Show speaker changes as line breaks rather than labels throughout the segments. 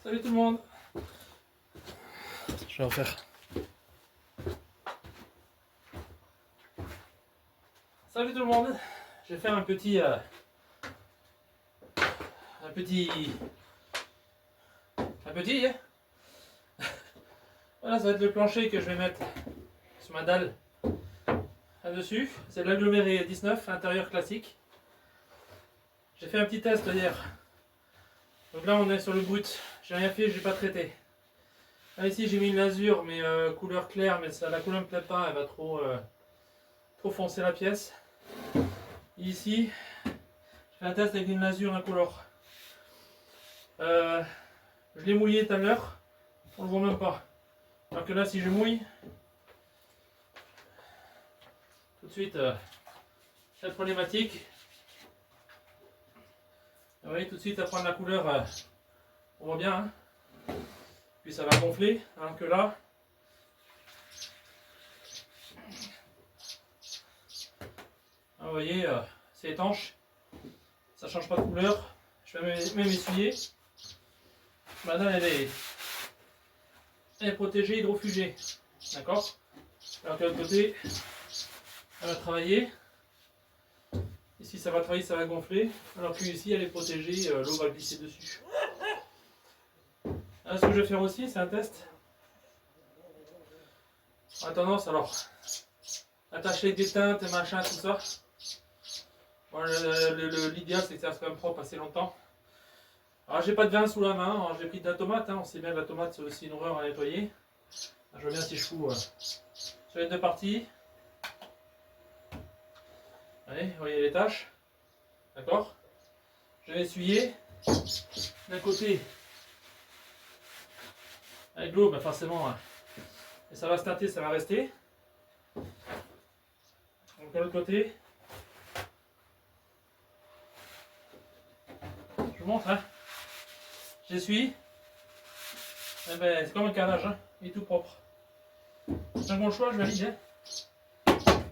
Salut tout le monde. Je vais en faire. Salut tout le monde. Je vais faire un petit hein. Voilà, ça va être le plancher que je vais mettre sur ma dalle là-dessus. C'est de l'aggloméré 19, intérieur classique. J'ai fait un petit test hier. Donc là on est sur le brut. J'ai rien fait, j'ai pas traité. Là ici j'ai mis une lasure mais couleur claire, mais ça, la couleur me plaît pas, elle va trop foncer la pièce. Ici, je fais un test avec une lasure incolore. Je l'ai mouillé tout à l'heure, on le voit même pas. Alors que là, si je mouille, tout de suite, cette problématique. Vous voyez, tout de suite, ça prend de la couleur, on voit bien. Hein. Puis ça va gonfler, alors que là, vous voyez, c'est étanche, ça change pas de couleur. Je vais même essuyer. Ma dalle, elle est protégée, hydrofugée. D'accord? Alors que l'autre côté, elle va travailler. Ici, ça va travailler, ça va gonfler. Alors que ici, elle est protégée, l'eau va glisser dessus. Alors, ce que je vais faire aussi, c'est un test. On a tendance, alors, attacher avec des teintes et machin, tout ça. Bon, l'idéal, c'est que ça reste quand même propre assez longtemps. Alors, j'ai pas de vin sous la main, j'ai pris de la tomate. Hein. On sait bien que la tomate, c'est aussi une horreur à nettoyer. Alors, je vois bien si je fous sur les deux parties. Allez, vous voyez les taches. D'accord? Je vais essuyer. D'un côté, avec l'eau, ben forcément, hein, et ça va se tâter, ça va rester. Donc de l'autre côté, je vous montre, hein. J'essuie. Eh ben, c'est comme un carrelage, hein. Il est tout propre. C'est un bon choix, je valide. Hein.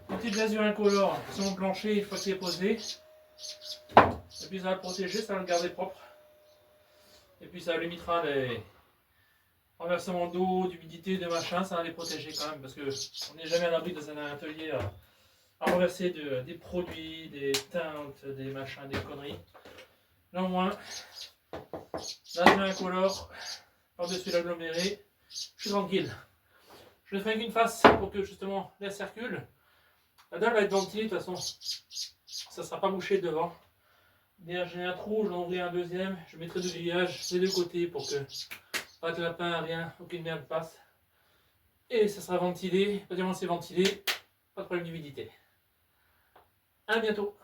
Une petite lasure incolore sur mon plancher une fois qu'il est posé. Et puis ça va le protéger, ça va le garder propre. Et puis ça limitera les renversements d'eau, d'humidité, de machin, ça va les protéger quand même, parce que on n'est jamais à l'abri dans un atelier à renverser des produits, des teintes, des machins, des conneries. Là au moins, lasure incolore, par-dessus l'aggloméré, je suis tranquille. Je le fais avec une face pour que justement l'air circule. La dalle va être ventilée de toute façon, ça ne sera pas bouché devant. Derrière j'ai un trou, j'en ouvrirai un deuxième, je mettrai du grillage des deux côtés pour que pas de lapin, rien, aucune merde passe. Et ça sera ventilé, pas c'est ventilé, pas de problème d'humidité. À bientôt.